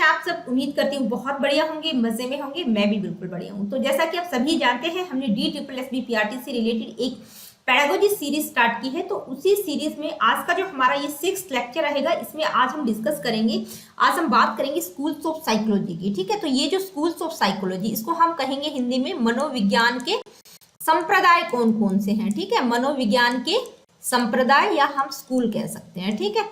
हैं आप सब? उम्मीद करती हूँ बहुत बढ़िया होंगे, मजे में होंगे। मैं भी बिल्कुल बढ़िया हूँ। तो जैसा कि आप सभी जानते हैं, हमने DSSB PRT से रिलेटेड एक पैडागोजी सीरीज स्टार्ट की है। तो उसी सीरीज में आज का जो हमारा ये 6th लेक्चर रहेगा, इसमें आज हम डिस्कस करेंगे, आज हम बात करेंगे स्कूल्स ऑफ साइकोलॉजी की। ठीक है, तो ये जो स्कूल्स ऑफ साइकोलॉजी, इसको हम कहेंगे हिंदी में मनोविज्ञान के संप्रदाय कौन कौन से हैं। ठीक है, मनोविज्ञान के संप्रदाय या हम स्कूल कह सकते हैं। ठीक है,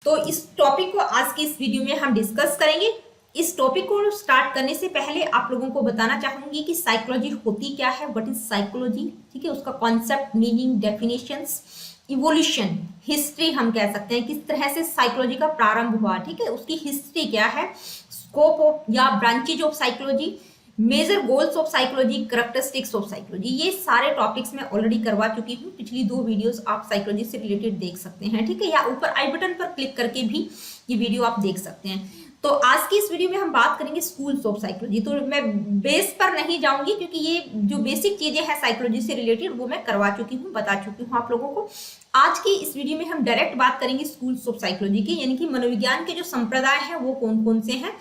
तो इस टॉपिक को आज की इस वीडियो में हम डिस्कस करेंगे। इस टॉपिक को स्टार्ट करने से पहले आप लोगों को बताना चाहूंगी कि साइकोलॉजी होती क्या है, व्हाट इज साइकोलॉजी। ठीक है, उसका concept, meaning, definitions, evolution, history हम कह सकते हैं, किस तरह से साइकोलॉजी का प्रारंभ हुआ। ठीक है, उसकी हिस्ट्री क्या है, स्कोप ऑफ या branches of psychology, major goals of psychology, characteristics of psychology, ये सारे टॉपिक्स मैं ऑलरेडी करवा चुकी हूँ। पिछली 2 वीडियोस आप साइकोलॉजी से रिलेटेड देख सकते हैं। ठीक है, या ऊपर आई बटन पर क्लिक करके भी ये वीडियो आप देख सकते हैं। तो आज की इस वीडियो में हम बात करेंगे स्कूल्स ऑफ साइकोलॉजी। तो मैं बेस पर नहीं जाऊंगी, क्योंकि ये जो बेसिक चीजें हैं साइकोलॉजी से रिलेटेड वो मैं करवा चुकी हूँ, बता चुकी हूँ आप लोगों को। आज की इस वीडियो में हम डायरेक्ट बात करेंगे स्कूल्स ऑफ साइकोलॉजी की, यानी कि मनोविज्ञान के जो संप्रदाय हैं वो कौन कौन से हैं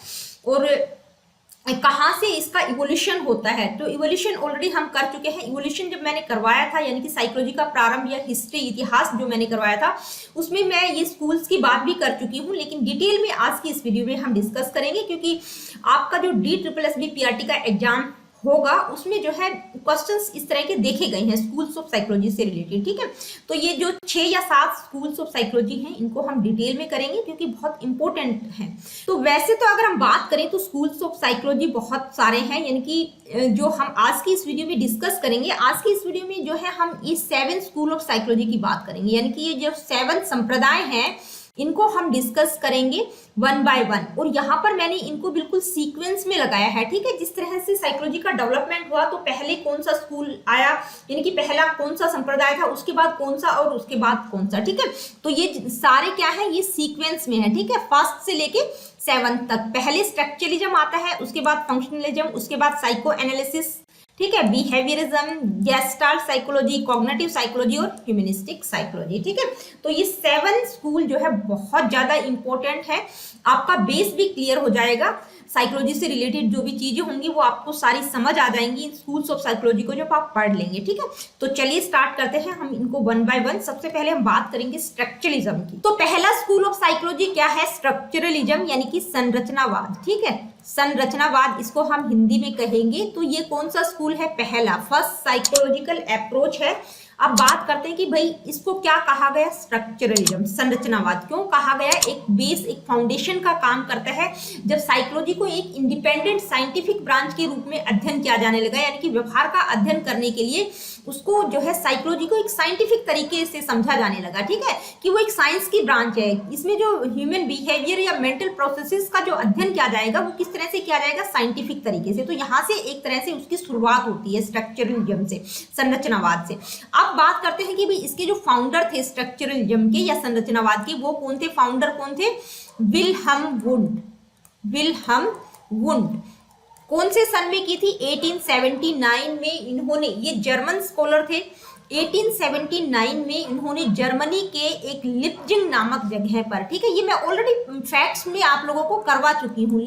और कहाँ से इसका इवोल्यूशन होता है। तो इवोल्यूशन ऑलरेडी हम कर चुके हैं। इवोल्यूशन जब मैंने करवाया था, यानी कि साइकोलॉजी का प्रारंभ या हिस्ट्री, इतिहास जो मैंने करवाया था, उसमें मैं ये स्कूल्स की बात भी कर चुकी हूँ, लेकिन डिटेल में आज की इस वीडियो में हम डिस्कस करेंगे। क्योंकि आपका जो DSSB PRT का एग्जाम होगा उसमें जो है क्वेश्चंस इस तरह के देखे गए हैं स्कूल्स ऑफ साइकोलॉजी से रिलेटेड। ठीक है, तो ये जो 6 या 7 स्कूल्स ऑफ साइकोलॉजी हैं, इनको हम डिटेल में करेंगे क्योंकि बहुत इंपॉर्टेंट हैं। तो वैसे तो अगर हम बात करें तो स्कूल्स ऑफ साइकोलॉजी बहुत सारे हैं, यानी कि जो हम आज की इस वीडियो में डिस्कस करेंगे, आज की इस वीडियो में जो है हम इस 7 स्कूल ऑफ साइकोलॉजी की बात करेंगे, यानी कि ये जो 7 संप्रदाय हैं इनको हम डिस्कस करेंगे 1 बाय 1। और यहाँ पर मैंने इनको बिल्कुल सीक्वेंस में लगाया है। ठीक है, जिस तरह से साइकोलॉजी का डेवलपमेंट हुआ, तो पहले कौन सा स्कूल आया, यानी कि पहला कौन सा संप्रदाय था, उसके बाद कौन सा और उसके बाद कौन सा। ठीक है, तो ये सारे क्या है, ये सीक्वेंस में है। ठीक है, 1st से लेके 7th तक। पहले स्ट्रक्चरलिज्म आता है, उसके बाद फंक्शनलिज्म, उसके बाद साइको एनालिसिस, ठीक है, behaviourism, gestalt psychology, cognitive psychology और ह्यूमनिस्टिक साइकोलॉजी। ठीक है, तो ये 7 स्कूल जो है बहुत ज्यादा इंपॉर्टेंट है। आपका बेस भी क्लियर हो जाएगा, साइकोलॉजी से रिलेटेड जो भी चीजें होंगी वो आपको सारी समझ आ जाएंगी इन स्कूल्स ऑफ साइकोलॉजी को जब आप पढ़ लेंगे। ठीक है, तो चलिए स्टार्ट करते हैं हम इनको 1 बाय 1। सबसे पहले हम बात करेंगे स्ट्रक्चरलिज्म की। तो पहला स्कूल ऑफ साइकोलॉजी क्या है, स्ट्रक्चरलिज्म, यानी कि संरचनावाद। ठीक है, संरचनावाद इसको हम हिंदी में कहेंगे। तो ये कौन सा स्कूल है, पहला, फर्स्ट साइकोलॉजिकल अप्रोच है। अब बात करते हैं कि भाई इसको क्या कहा गया, स्ट्रक्चरलिज्म, संरचनावाद क्यों कहा गया। एक बेस, एक फाउंडेशन का काम करता है। जब साइकोलॉजी को एक इंडिपेंडेंट साइंटिफिक ब्रांच के रूप में अध्ययन किया जाने लगा, यानी कि व्यवहार का अध्ययन करने के लिए उसको जो है साइकोलॉजी को एक साइंटिफिक तरीके से समझा जाने लगा। ठीक है, कि वो एक साइंस की ब्रांच है, इसमें जो ह्यूमन बिहेवियर या मेंटल प्रोसेसेस का जो अध्ययन किया जाएगा वो किस तरह से किया जाएगा, साइंटिफिक तरीके से। तो यहाँ से एक तरह से उसकी शुरुआत होती है स्ट्रक्चरलिज्म से, संरचनावाद से। अब बात करते हैं कि भाई इसके जो फाउंडर थे स्ट्रक्चरलिज्म के या संरचनावाद के, वो कौन थे, फाउंडर कौन थे, विल्हम वुंड। विल्हम वुंड कौन से सन में की थी, 1879 में इन्होंने, ये जर्मन स्कॉलर थे। 1879 में इन्होंने जर्मनी के एक लिप्जिंग नामक जगह पर, ठीक है, ये मैं ऑलरेडी फैक्ट्स में आप लोगों को करवा चुकी हूँ,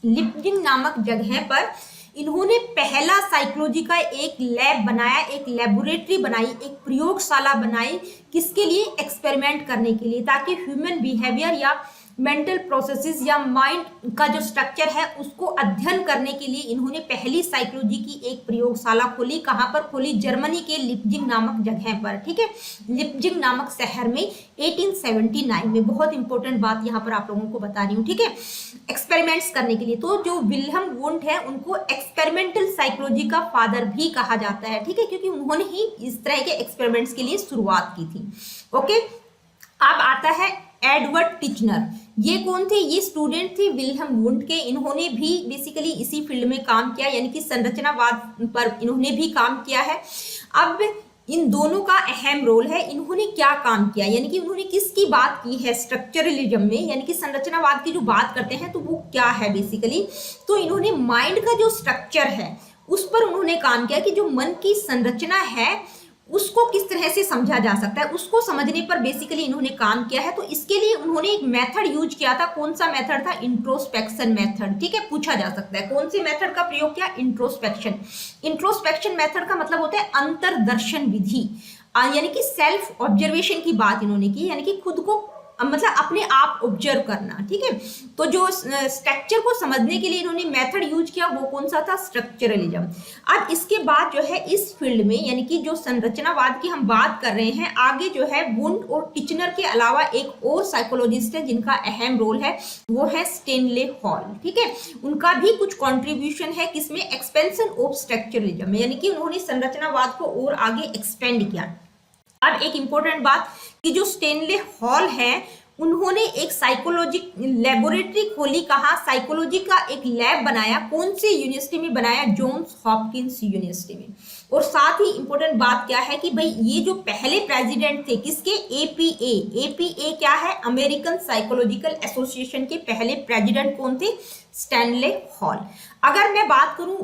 लिप्जिंग नामक जगह पर इन्होंने पहला साइकोलॉजी का एक लैब बनाया, एक लेबोरेटरी बनाई, एक प्रयोगशाला बनाई, किसके लिए, एक्सपेरिमेंट करने के लिए, ताकि ह्यूमन बिहेवियर या मेंटल प्रोसेसेस या माइंड का जो स्ट्रक्चर है उसको अध्ययन करने के लिए इन्होंने पहली साइकोलॉजी की एक प्रयोगशाला खोली। कहाँ पर खोली, जर्मनी के लिप्जिंग नामक जगह पर। ठीक है, लिप्जिंग नामक शहर में 1879 में। बहुत इंपॉर्टेंट बात यहाँ पर आप लोगों को बता रही हूँ। ठीक है, एक्सपेरिमेंट्स करने के लिए। तो जो विल्हम वुंड है उनको एक्सपेरिमेंटल साइकोलॉजी का फादर भी कहा जाता है। ठीक है, क्योंकि उन्होंने ही इस तरह के एक्सपेरिमेंट्स के लिए शुरुआत की थी। ओके, अब आता है एडवर्ड टिचनर। ये कौन थे, ये स्टूडेंट थे विल्हम वुंड के। इन्होंने भी बेसिकली इसी फील्ड में काम किया, यानी कि संरचनावाद पर इन्होंने भी काम किया है। अब इन दोनों का अहम रोल है। इन्होंने क्या काम किया, यानी कि उन्होंने किसकी बात की है स्ट्रक्चरलिज्म में, यानी कि संरचनावाद की जो बात करते हैं तो वो क्या है बेसिकली। तो इन्होंने माइंड का जो स्ट्रक्चर है उस पर उन्होंने काम किया कि जो मन की संरचना है उसको किस तरह से समझा जा सकता है, उसको समझने पर बेसिकली इन्होंने काम किया है। तो इसके लिए उन्होंने एक मेथड यूज किया था। कौन सा मेथड था? Introspection method. ठीक है, पूछा जा सकता है कौन सी मेथड का प्रयोग किया? इंट्रोस्पेक्शन। इंट्रोस्पेक्शन मेथड का मतलब होता है अंतर्दर्शन विधि, यानी कि सेल्फ ऑब्जर्वेशन की बात इन्होंने की, यानी कि खुद को मतलब अपने आप ऑब्जर्व करना। ठीक है, तो जो स्ट्रक्चर को समझने के लिए इन्होंने मेथड यूज किया वो कौन सा था? स्ट्रक्चरलिज्म। अब इसके बाद जो है इस फील्ड में, यानी कि जो संरचनावाद की हम बात कर रहे हैं, आगे जो है वुंड और टिचनर के अलावा एक और साइकोलॉजिस्ट है जिनका अहम रोल है, वो है स्टेनले हॉल। ठीक है, उनका भी कुछ कॉन्ट्रीब्यूशन है किसमें? एक्सपेंशन ऑफ स्ट्रक्चरलिज्म में, यानी कि उन्होंने संरचनावाद को और आगे एक्सपेंड किया। अब एक इंपॉर्टेंट बात कि जो स्टेनले हॉल है उन्होंने एक साइकोलॉजी लेबोरेटरी खोली। कहा? साइकोलॉजी का एक लैब बनाया। कौन सी यूनिवर्सिटी में बनाया? जॉन्स हॉपकिंस यूनिवर्सिटी में। और साथ ही इंपॉर्टेंट बात क्या है कि भाई ये जो पहले प्रेसिडेंट थे किसके? एपीए। एपीए क्या है? अमेरिकन साइकोलॉजिकल एसोसिएशन के पहले प्रेसिडेंट कौन थे? Stanley hall. अगर मैं बात करूं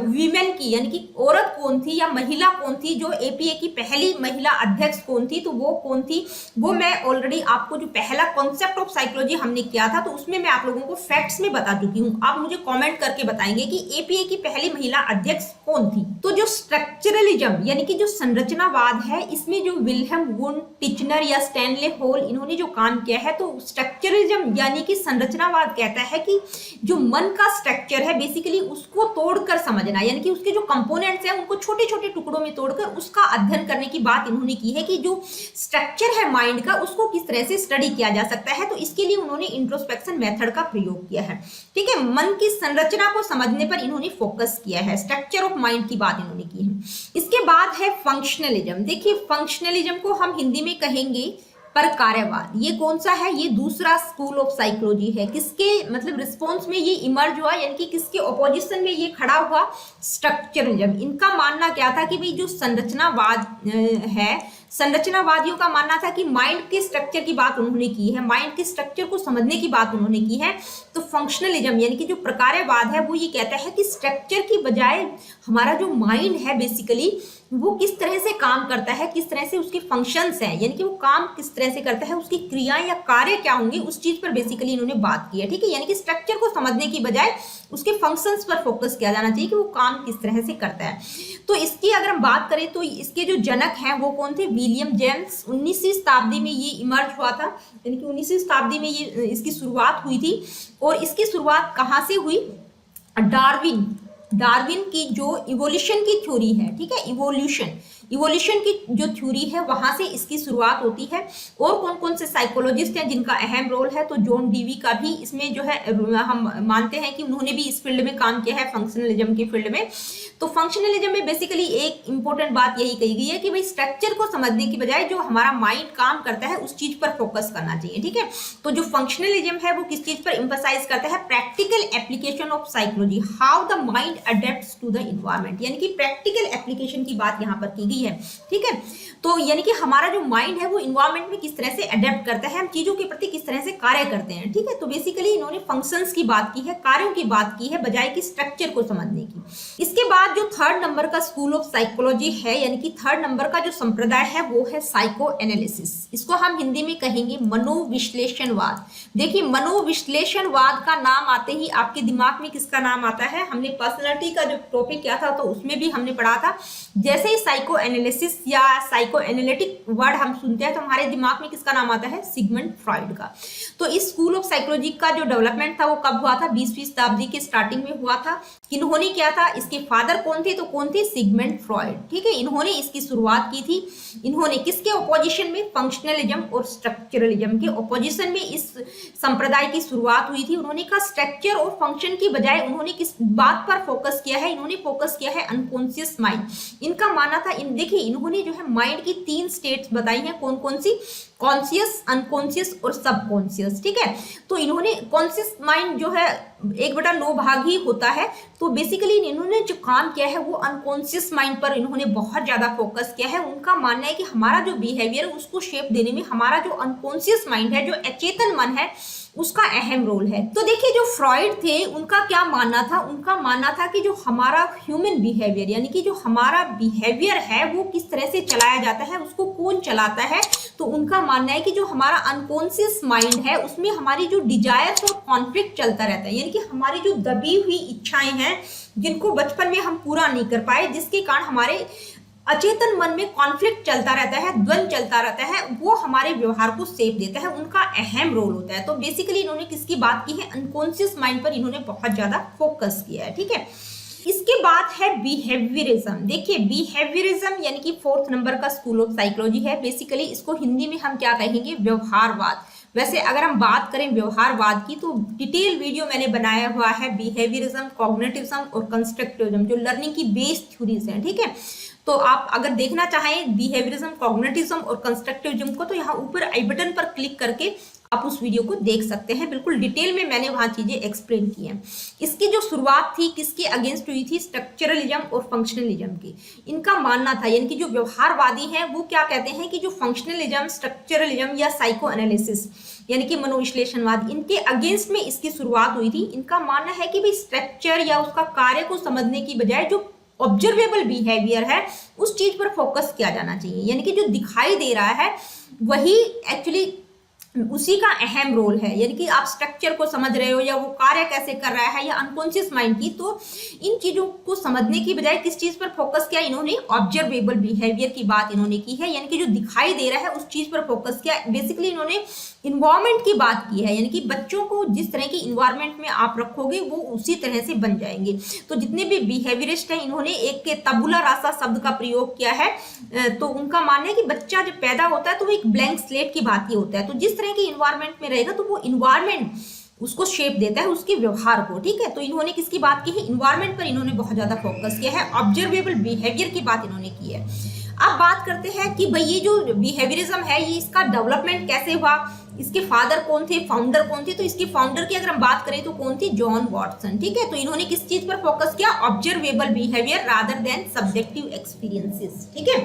वीमेन की, यानी कि औरत कौन थी या महिला कौन थी, जो एपीए की पहली महिला अध्यक्ष कौन थी, तो वो कौन थी? वो मैं ऑलरेडी आपको जो पहला कॉन्सेप्ट ऑफ साइकोलॉजी हमने किया था तो उसमें मैं आप लोगों को फैक्ट्स में बता चुकी हूं। आप मुझे कमेंट करके बताएंगे कि एपीए की पहली महिला अध्यक्ष कौन थी। तो जो स्ट्रक्चरलिज्म यानी कि जो संरचनावाद है, इसमें जो विल्हेम वुंड, टिचनर या स्टैनले हॉल इन्होंने जो काम किया है, तो स्ट्रक्चरलिज्म यानी कि संरचनावाद कहता है कि जो मन का स्ट्रक्चर है बेसिकली उसको तोड़कर समझना, यानी कि उसके जो कंपोनेंट्स हैं उनको छोटे छोटे टुकड़ों में तोड़कर उसका अध्ययन करने की बात इन्होंने की है कि जो स्ट्रक्चर है माइंड का उसको किस तरह से स्टडी किया जा सकता है। तो इसके लिए उन्होंने इंट्रोस्पेक्शन मेथड का प्रयोग किया है। ठीक है, मन की संरचना को समझने पर इन्होंने फोकस किया है, स्ट्रक्चर ऑफ माइंड की बात इन्होंने की है। इसके बाद है फंक्शनलिज्म। देखिए, फंक्शनलिज्म को हम हिंदी में कहेंगे परकार्यवाद। ये कौन सा है? ये दूसरा स्कूल ऑफ साइकोलॉजी है। किसके मतलब रिस्पॉन्स में ये इमर्ज हुआ, यानी कि किसके ऑपोजिशन में ये खड़ा हुआ? स्ट्रक्चरलिज्म। इनका मानना क्या था कि भाई जो संरचनावाद है, संरचनावादियों का मानना था कि माइंड के स्ट्रक्चर की बात उन्होंने की है, माइंड के स्ट्रक्चर को समझने की बात उन्होंने की है। तो फंक्शनलिज्म यानी कि जो प्रकार्यवाद है वो ये कहता है कि स्ट्रक्चर की बजाय हमारा जो माइंड है बेसिकली वो किस तरह से काम करता है, किस तरह से उसके फंक्शंस हैं, यानी कि वो काम किस तरह से करता है, उसकी क्रियाएं या कार्य क्या होंगे, उस चीज पर बेसिकली इन्होंने बात की है। ठीक है, यानी कि स्ट्रक्चर को समझने की बजाय उसके फंक्शंस पर फोकस किया जाना चाहिए कि वो काम किस तरह से करता है। तो इसकी अगर हम बात करें तो इसके जो जनक हैं वो कौन थे? William James. 19वीं शताब्दी में ये इमर्ज हुआ था, यानी कि 19वीं शताब्दी में ये इसकी शुरुआत हुई थी। और इसकी शुरुआत कहाँ से हुई? डार्विन की जो इवोल्यूशन की थ्योरी है, ठीक है, इवोल्यूशन की जो थ्योरी है वहां से इसकी शुरुआत होती है। और कौन कौन से साइकोलॉजिस्ट हैं जिनका अहम रोल है? तो जॉन डीवी का भी इसमें जो है हम मानते हैं कि उन्होंने भी इस फील्ड में काम किया है, फंक्शनलिज्म के फील्ड में। तो फंक्शनलिज्म में बेसिकली एक इंपॉर्टेंट बात यही कही गई है कि भाई स्ट्रक्चर को समझने की बजाय जो हमारा माइंड काम करता है उस चीज पर फोकस करना चाहिए। ठीक है, तो जो फंक्शनलिज्म है वो किस चीज पर एम्फसाइज करता है? Practical application of psychology, how the mind adapts to the environment, यानी कि प्रैक्टिकल एप्लीकेशन की बात यहाँ पर की गई है। ठीक है, तो यानी कि हमारा जो माइंड है वो इन्वायरमेंट में किस तरह से अडेप्ट करता है, हम चीजों के प्रति किस तरह से कार्य करते हैं। ठीक है, तो बेसिकली इन्होंने फंक्शंस की बात की है, कार्यों की बात की है, बजाय कि स्ट्रक्चर को समझने की। इसके बाद जो थर्ड नंबर का स्कूल ऑफ साइकोलॉजी है, यानी कि थर्ड नंबर का जो संप्रदाय है वो है साइको एनालिसिस। इसको हम हिंदी में कहेंगे मनोविश्लेषणवाद। देखिए, मनोविश्लेषणवाद का नाम आते ही आपके दिमाग में किसका नाम आता है? हमने पर्सनैलिटी का जो टॉपिक किया था तो उसमें भी हमने पढ़ा था। जैसे ही साइको एनालिसिस या साइको एनालिटिक वर्ड हम सुनते हैं तो हमारे दिमाग में किसका नाम आता है? सिगमंड फ्रॉइड का। तो इस स्कूल ऑफ साइकोलॉजी का जो डेवलपमेंट था वो कब हुआ था? 20वीं शताब्दी के स्टार्टिंग में हुआ था। इन्होंने क्या था? इसके फादर कौन थे? तो कौन थे? Sigmund Freud. ठीक है, इन्होंने इसकी शुरुआत की थी। इन्होंने किसके ऑपोजिशन में? फंक्शनलिज्म और स्ट्रक्चरलिज्म के ऑपोजिशन में इस संप्रदाय की शुरुआत हुई थी। उन्होंने कहा स्ट्रक्चर और फंक्शन की बजाय उन्होंने किस बात पर फोकस किया है? इन्होंने फोकस किया है अनकॉन्शियस माइंड। इनका मानना था, देखिए इन्होंने जो है माइंड की 3 स्टेट्स बताई हैं, कौन कौन सी? कॉन्शियस, अनकॉन्शियस और सबकॉन्शियस। ठीक है, तो इन्होंने कॉन्शियस माइंड जो है 1/9 भाग ही होता है। तो बेसिकली इन्होंने जो काम किया है वो अनकॉन्शियस माइंड पर इन्होंने बहुत ज्यादा फोकस किया है। उनका मानना है कि हमारा जो बिहेवियर है उसको शेप देने में हमारा जो अनकॉन्शियस माइंड है, जो अचेतन मन है, उसका अहम रोल है। तो देखिए जो फ्रॉइड थे उनका क्या मानना था, उनका मानना था कि जो हमारा ह्यूमन बिहेवियर यानी कि जो हमारा बिहेवियर है वो किस तरह से चलाया जाता है, उसको कौन चलाता है। तो उनका मानना है कि जो हमारा अनकॉन्शियस माइंड है उसमें हमारी जो डिजायर्स और कॉन्फ्लिक्ट चलता रहता है, यानी कि हमारी जो दबी हुई इच्छाएं हैं जिनको बचपन में हम पूरा नहीं कर पाए, जिसके कारण हमारे अचेतन मन में कॉन्फ्लिक्ट चलता रहता है, द्वंद चलता रहता है, वो हमारे व्यवहार को शेप देता है, उनका अहम रोल होता है। तो बेसिकली इन्होंने किसकी बात की है, अनकॉन्शियस माइंड पर इन्होंने बहुत ज्यादा फोकस किया है। ठीक है, इसके बाद है बिहेवियरिज्म। देखिए बिहेवियरिज्म यानी कि 4th नंबर का स्कूल ऑफ साइकोलॉजी है। बेसिकली इसको हिंदी में हम क्या कहेंगे, व्यवहारवाद। वैसे अगर हम बात करें व्यवहारवाद की तो डिटेल वीडियो मैंने बनाया हुआ है, बिहेवियरिज्म, कॉग्निटिविज्म और कंस्ट्रक्टिविज्म, जो लर्निंग की बेस थ्योरीज हैं। ठीक है, तो आप अगर देखना चाहें बिहेवियरिज्म, कॉग्निटिविज्म और कंस्ट्रक्टिविज्म को तो यहाँ ऊपर आई बटन पर क्लिक करके आप उस वीडियो को देख सकते हैं। बिल्कुल डिटेल में मैंने वहां चीजें एक्सप्लेन की हैं। इसकी जो शुरुआत थी किसके अगेंस्ट हुई थी, स्ट्रक्चरलिज्म और फंक्शनलिज्म की। इनका मानना था, यानी कि जो व्यवहारवादी हैं वो क्या कहते हैं कि जो फंक्शनलिज्म, स्ट्रक्चरलिज्म या साइको एनालिसिस यानी कि मनोविश्लेषणवाद, इनके अगेंस्ट में इसकी शुरुआत हुई थी। इनका मानना है कि भाई स्ट्रक्चर या उसका कार्य को समझने की बजाय जो ऑब्जर्वेबल बिहेवियर है उस चीज पर फोकस किया जाना चाहिए, यानी कि जो दिखाई दे रहा है वही एक्चुअली उसी का अहम रोल है। यानी कि आप स्ट्रक्चर को समझ रहे हो या वो कार्य कैसे कर रहा है या अनकॉन्शियस माइंड की, तो इन चीजों को समझने की बजाय किस चीज पर फोकस किया इन्होंने, ऑब्जर्वेबल बिहेवियर की बात इन्होंने की है, यानी कि जो दिखाई दे रहा है उस चीज पर फोकस किया। बेसिकली इन्होंने इन्वायरमेंट की बात की है, यानी कि बच्चों को जिस तरह की इन्वायरमेंट में आप रखोगे वो उसी तरह से बन जाएंगे। तो जितने भी बिहेवियरिस्ट हैं इन्होंने एक के तबुला रासा शब्द का प्रयोग किया है। तो उनका मानना है कि बच्चा जब पैदा होता है तो वो एक ब्लैंक स्लेट की बात ही होता है, तो जिस तरह की इन्वायरमेंट में रहेगा तो वो इन्वायरमेंट उसको शेप देता है उसके व्यवहार को। ठीक है, तो इन्होंने किसकी बात की है, इन्वायरमेंट पर इन्होंने बहुत ज्यादा फोकस किया है, ऑब्जर्वेबल बिहेवियर की बात इन्होंने की है। अब बात करते हैं कि भाई ये जो बिहेवियरिज्म है ये इसका डेवलपमेंट कैसे हुआ, इसके फादर कौन थे, फाउंडर कौन थे। तो इसके फाउंडर की अगर हम बात करें तो कौन थे, जॉन वॉटसन। ठीक है, तो इन्होंने किस चीज पर फोकस किया, observable behaviour rather than subjective experiences. ठीक है,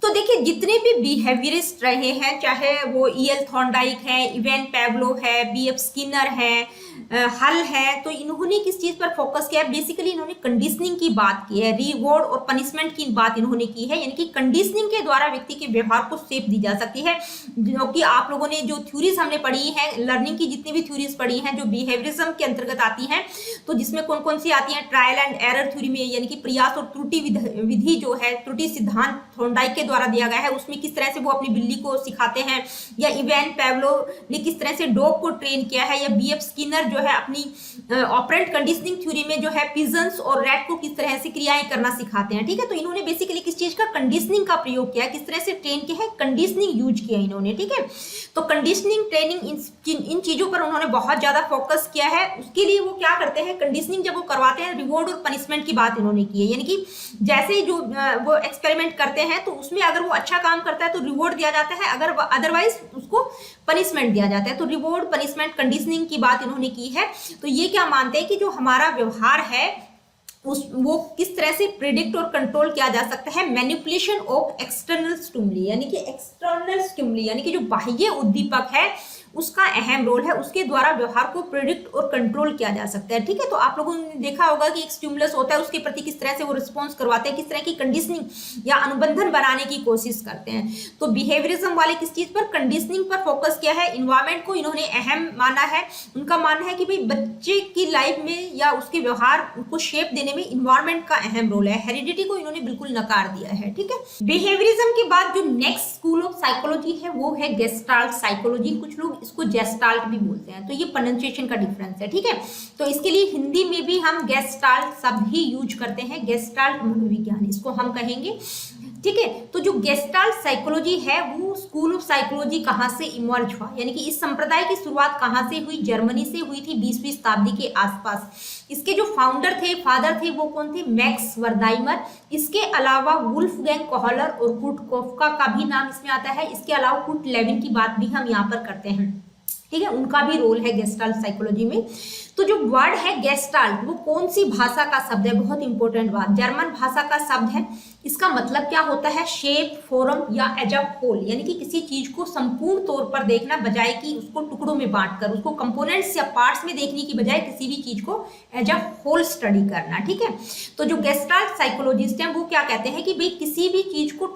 तो देखिए जितने भी बिहेवियरिस्ट रहे हैं, चाहे वो ईएल थॉर्नडाइक है, इवेन पैब्लो है, बीएफ स्किनर है, हल है, तो इन्होंने किस चीज पर फोकस किया है, बेसिकली इन्होंने कंडीशनिंग की बात की है, रिवॉर्ड और पनिशमेंट की बात इन्होंने की है, यानी कि कंडीशनिंग के द्वारा व्यक्ति के व्यवहार को शेप दी जा सकती है। जो कि आप लोगों ने जो थ्योरीज हमने पढ़ी है, लर्निंग की जितनी भी थ्योरीज पढ़ी हैं जो बिहेवियरिज्म के अंतर्गत आती हैं, तो जिसमें कौन कौन सी आती हैं, ट्रायल एंड एरर थ्योरी में, यानी कि प्रयास और त्रुटि विधि जो है, त्रुटि सिद्धांत थॉर्नडाइक के द्वारा दिया गया है, उसमें किस तरह से वो अपनी बिल्ली को सिखाते हैं, या इवेन पैब्लो ने किस तरह से डॉग को ट्रेन किया है, या बीएफ स्किनर जो है अपनी ऑपरेंट कंडीशनिंग थ्योरी में जो है पिजन्स और रैट को किस तरह से क्रियाएं करना सिखाते हैं। ठीक है, तो इन्होंने बेसिकली किस चीज का, कंडीशनिंग का प्रयोग किया है, किस तरह से ट्रेन किया है, कंडीशनिंग यूज किया इन्होंने। ठीक है, तो कंडीशनिंग ट्रेनिंग इन चीजों पर उन्होंने बहुत ज्यादा फोकस किया है। उसके लिए वो क्या करते हैं, कंडीशनिंग जब वो करवाते हैं, रिवॉर्ड और पनिशमेंट की बात इन्होंने की है, यानी कि जैसे जो वो एक्सपेरिमेंट करते हैं तो उसमें अगर वो अच्छा काम करता है तो रिवॉर्ड दिया जाता है, अगर अदरवाइज उसको पनिशमेंट दिया जाता है। तो रिवॉर्ड, पनिशमेंट, कंडीशनिंग की बात इन्होंने की है। तो ये क्या मानते हैं कि जो हमारा व्यवहार है वो किस तरह से प्रिडिक्ट और कंट्रोल किया जा सकता है, मैनिपुलेशन ऑफ एक्सटर्नल स्टिमुली, यानी कि एक्सटर्नल स्टिमुली यानी कि जो बाह्य उद्दीपक है उसका अहम रोल है, उसके द्वारा व्यवहार को प्रिडिक्ट और कंट्रोल किया जा सकता है। ठीक है, तो आप लोगों ने देखा होगा कि एक स्टिमुलस होता है उसके प्रति किस तरह से वो रिस्पॉन्स करवाते हैं, किस तरह की कंडीशनिंग या अनुबंधन बनाने की कोशिश करते हैं। तो बिहेवियरिज्म वाले किस चीज पर, कंडीशनिंग पर फोकस किया है, इन्वायरमेंट को इन्होंने अहम माना है। उनका मानना है कि भाई बच्चे की लाइफ में या उसके व्यवहार को शेप देने में इन्वायरमेंट का अहम रोल है, हेरिडिटी को इन्होंने बिल्कुल नकार दिया है। ठीक है, बिहेवियरिज्म के बाद जो नेक्स्ट स्कूल ऑफ साइकोलॉजी है वो है गेस्टाल्ट साइकोलॉजी, कुछ लोग इसको जेस्टाल्ट भी बोलते हैं, तो ये प्रोनाउंसिएशन का डिफरेंस है। ठीक है, तो इसके लिए हिंदी में भी हम गेस्टाल्ट शब्द ही यूज करते हैं, गेस्टाल्ट मनोविज्ञान इसको हम कहेंगे। ठीक है, तो जो गेस्टाल्ट साइकोलॉजी है वो स्कूल ऑफ साइकोलॉजी कहाँ से इमर्ज हुआ, यानी कि इस संप्रदाय की शुरुआत कहाँ से हुई, जर्मनी से हुई थी 20वीं शताब्दी के आसपास। इसके जो फाउंडर थे, फादर थे, वो कौन थे, मैक्स वर्दाइमर। इसके अलावा वुल्फगैंग कोहलर और कुर्ट कोफका का भी नाम इसमें आता है। इसके अलावा कुर्ट लेविन की बात भी हम यहाँ पर करते हैं। ठीक है, उनका भी रोल है गेस्टाल्ट साइकोलॉजी में। तो जो वर्ड है गेस्टाल्ट, वो कौन सी भाषा का शब्द है, बहुत इंपॉर्टेंट बात, जर्मन भाषा का शब्द है। इसका मतलब क्या होता है, शेप, फॉर्म या एज अ होल, यानी कि किसी चीज को संपूर्ण तौर पर देखना बजाय कि उसको टुकड़ों में बांटकर, उसको कंपोनेंट्स या पार्ट्स में देखने की बजाय किसी भी चीज को एज अ होल स्टडी करना। ठीक है, तो जो गेस्टाल्ट साइकोलॉजिस्ट हैं वो क्या कहते हैं कि भाई किसी भी चीज को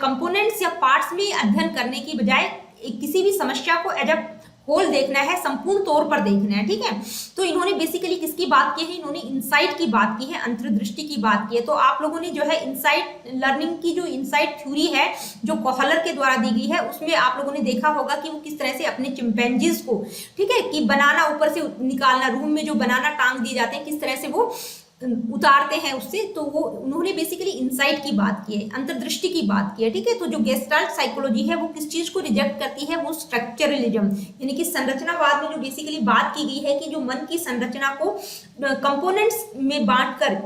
कंपोनेंट्स या पार्ट्स में अध्ययन करने की बजाय किसी भी समस्या को एज अ होल देखना है, संपूर्ण तौर पर देखना है। ठीक है, तो इन्होंने बेसिकली किसकी बात की है, इन्होंने इंसाइट की बात की है, अंतर्दृष्टि की बात की है। तो आप लोगों ने जो है इंसाइट लर्निंग की जो इंसाइट थ्योरी है जो कोहलर के द्वारा दी गई है, उसमें आप लोगों ने देखा होगा कि वो किस तरह से अपने चिंपैंजीज को, ठीक है, कि बनाना ऊपर से निकालना, रूम में जो बनाना टांग दिए जाते हैं, किस तरह से वो उतारते हैं उससे, तो वो उन्होंने बेसिकली इंसाइट की बात की है, अंतर्दृष्टि की बात की है। ठीक है, तो जो गेस्टाल्ट साइकोलॉजी है वो किस चीज को रिजेक्ट करती है, वो स्ट्रक्चरलिज्म, यानी कि संरचनावाद में जो बेसिकली बात की गई है कि जो मन की संरचना को कंपोनेंट्स में बांटकर,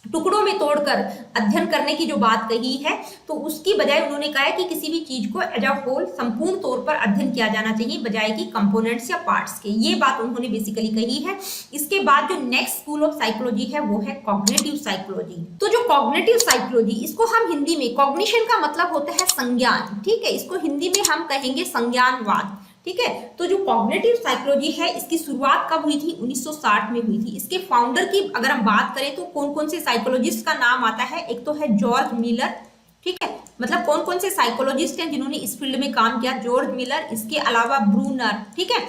टुकड़ों में तोड़कर अध्ययन करने की जो बात कही है, तो उसकी बजाय उन्होंने कहा है कि किसी भी चीज को एज अ होल, संपूर्ण तौर पर अध्ययन किया जाना चाहिए बजाय कि कंपोनेंट्स या पार्ट्स के। ये बात उन्होंने बेसिकली कही है। इसके बाद जो नेक्स्ट स्कूल ऑफ साइकोलॉजी है वो है कॉग्निटिव साइकोलॉजी। तो जो कॉग्निटिव साइकोलॉजी, इसको हम हिंदी में, कॉग्निशन का मतलब होता है संज्ञान, ठीक है, इसको हिंदी में हम कहेंगे संज्ञानवाद। ठीक है, तो जो कॉग्निटिव साइकोलॉजी है इसकी शुरुआत कब हुई थी, 1960 में हुई थी। इसके फाउंडर की अगर हम बात करें तो कौन कौन से साइकोलॉजिस्ट का नाम आता है, एक तो है जॉर्ज मिलर, ठीक है, मतलब कौन कौन से साइकोलॉजिस्ट हैं जिन्होंने इस फील्ड में काम किया, जॉर्ज मिलर, इसके अलावा ब्रूनर, ठीक है,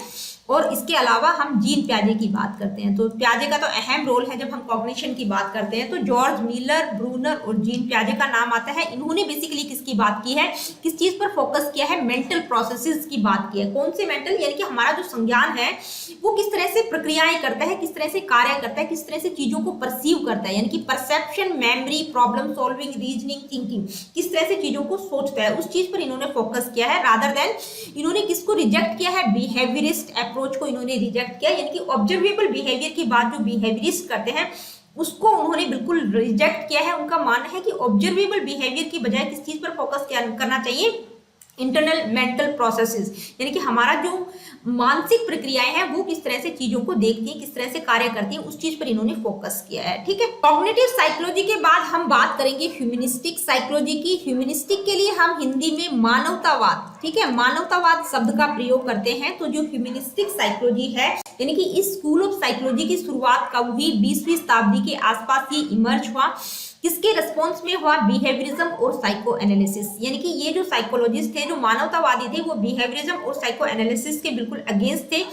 और इसके अलावा हम जीन प्याजे की बात करते हैं। तो प्याजे का तो अहम रोल है जब हम कॉग्निशन की बात करते हैं। तो जॉर्ज मिलर, ब्रूनर और जीन प्याजे का नाम आता है। इन्होंने बेसिकली किसकी बात की है, किस चीज पर फोकस किया है, मेंटल प्रोसेसेस की बात की है। कौन से मेंटल, यानी कि हमारा जो संज्ञान है वो किस तरह से प्रक्रियाएं करता है, किस तरह से कार्य करता है, किस तरह से चीजों को परसीव करता है, यानी कि perception, memory, problem solving, reasoning, thinking, किस तरह से चीजों को सोचता है, उस चीज पर इन्होंने फोकस किया है। रादर देन इन्होंने किसको रिजेक्ट किया है, बिहेवियरिस्ट अप्रोच को इन्होंने रिजेक्ट किया, यानी कि ऑब्जर्वेबल बिहेवियर की बात जो बिहेवियरिस्ट करते हैं उसको उन्होंने बिल्कुल रिजेक्ट किया है। उनका मानना है कि ऑब्जर्वेबल बिहेवियर की बजाय किस चीज पर फोकस करना चाहिए, इंटरनल मेंटल प्रोसेसेस, यानी कि हमारा जो मानसिक प्रक्रियाएं हैं वो किस तरह से चीजों को देखती हैं, किस तरह से कार्य करती हैं, उस चीज पर इन्होंने फोकस किया है। ठीक है, कॉग्निटिव साइकोलॉजी के बाद हम बात करेंगे ह्यूमनिस्टिक साइकोलॉजी की। ह्यूमनिस्टिक के लिए हम हिंदी में मानवतावाद, ठीक है, मानवतावाद शब्द का प्रयोग करते हैं। तो जो ह्यूमनिस्टिक साइकोलॉजी है, यानी कि इस स्कूल ऑफ साइकोलॉजी की शुरुआत कब हुई, 20वीं शताब्दी के आसपास ये इमर्ज हुआ। किसके रिस्पॉन्स में हुआ, बिहेवियरिज्म और साइको एनालिसिस, यानी कि ये जो साइकोलॉजिस्ट थे, जो मानवतावादी थे, वो बिहेवियरिज्म और साइको एनालिसिस के बिल्कुल अगेंस्ट थे।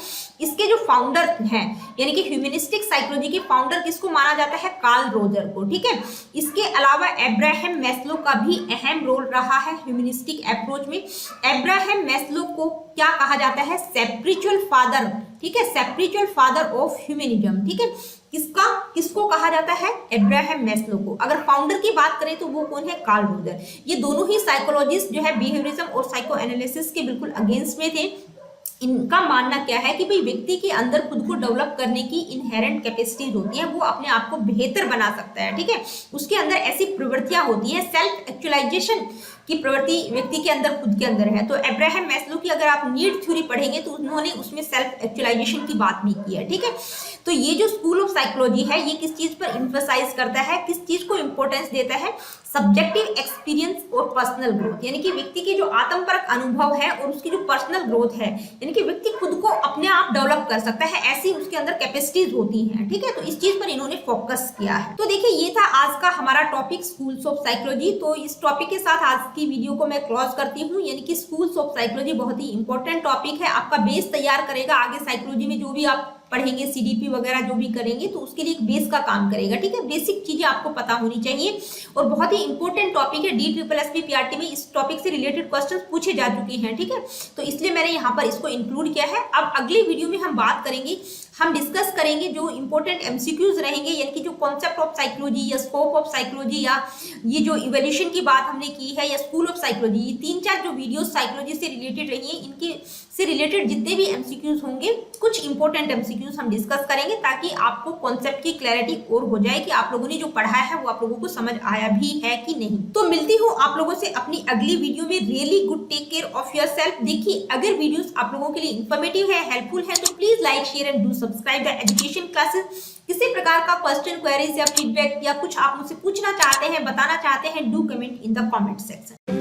इसके जो फाउंडर हैं, यानी कि ह्यूमनिस्टिक साइकोलॉजी के फाउंडर किसको माना जाता है, कार्ल रोजर को। ठीक है, इसके अलावा अब्राहम मैस्लो का भी अहम रोल रहा है ह्यूमनिस्टिक अप्रोच में। अब्राहम मैस्लो को क्या कहा जाता है, स्पिरिचुअल फादर, ठीक है, स्पिरिचुअल फादर ऑफ ह्यूमनिज्म। ठीक है, किसको कहा जाता है, अब्राहम मैस्लो को। अगर फाउंडर की बात करें तो वो कौन है, कार्ल रोजर। ये दोनों ही साइकोलॉजिस्ट जो है बिहेवियरिज्म और साइको एनालिसिस के बिल्कुल अगेंस्ट में थे। इनका मानना क्या है कि भाई व्यक्ति के अंदर खुद को डेवलप करने की इनहेरेंट कैपेसिटीज होती है, वो अपने आप को बेहतर बना सकता है। ठीक है, उसके अंदर ऐसी प्रवृत्तियां होती है, सेल्फ एक्चुअलाइजेशन की प्रवृत्ति व्यक्ति के अंदर, खुद के अंदर है। तो अब्राहम मैस्लो की अगर आप नीड थ्योरी पढ़ेंगे तो उन्होंने उसमें सेल्फ एक्चुअलाइजेशन की बात भी की है। ठीक है, तो ये जो स्कूल ऑफ साइकोलॉजी है ये किस चीज पर इंफसाइज करता है, किस चीज को इंपॉर्टेंस देता है, सब्जेक्टिव एक्सपीरियंस और पर्सनल ग्रोथ, यानी कि व्यक्ति के जो आत्मपरक अनुभव है और उसकी जो पर्सनल ग्रोथ है, यानी कि व्यक्ति खुद को अपने आप डेवलप कर सकता है, ऐसी उसके अंदर कैपेसिटीज होती हैं। ठीक है, तो इस चीज पर इन्होंने फोकस किया है। तो देखिए, ये था आज का हमारा टॉपिक स्कूल्स ऑफ साइकोलॉजी। तो इस टॉपिक के साथ आज की वीडियो को मैं क्लोज करती हूँ, यानी कि स्कूल्स ऑफ साइकोलॉजी बहुत ही इंपॉर्टेंट टॉपिक है, आपका बेस तैयार करेगा। आगे साइकोलॉजी में जो भी आप पढ़ेंगे, सीडीपी वगैरह जो भी करेंगे, तो उसके लिए एक बेस का काम करेगा। ठीक है, बेसिक चीजें आपको पता होनी चाहिए और बहुत ही इंपॉर्टेंट टॉपिक है। DSSB PRT में इस टॉपिक से रिलेटेड क्वेश्चंस पूछे जा चुके हैं। ठीक है, तो इसलिए मैंने यहाँ पर इसको इंक्लूड किया है। अब अगली वीडियो में हम बात करेंगे हम डिस्कस करेंगे जो इंपॉर्टेंट एमसीक्यूज रहेंगे, यानी कि जो कॉन्सेप्ट ऑफ साइकोलॉजी या स्कोप ऑफ साइकोलॉजी या ये जो इवोल्यूशन की बात हमने की है या स्कूल ऑफ साइकोलॉजी, ये 3-4 जो वीडियोस साइकोलॉजी से रिलेटेड रही है, इनके से रिलेटेड जितने भी एमसीक्यूज होंगे, कुछ इंपॉर्टेंट एमसीक्यूज हम डिस्कस करेंगे ताकि आपको कॉन्सेप्ट की क्लैरिटी और हो जाए कि आप लोगों ने जो पढ़ा है वो आप लोगों को समझ आया भी है कि नहीं। तो मिलती हूँ आप लोगों से अपनी अगली वीडियो में। Really good, take care of yourself. देखिए अगर वीडियोस आप लोगों के लिए इंफॉर्मेटिव है, हेल्पफुल है, तो please like, share and do subscribe the education classes. किसी प्रकार का क्वेश्चन, क्वेरीज या फीडबैक या कुछ आप मुझसे पूछना चाहते हैं, बताना चाहते हैं, do comment in the comment section.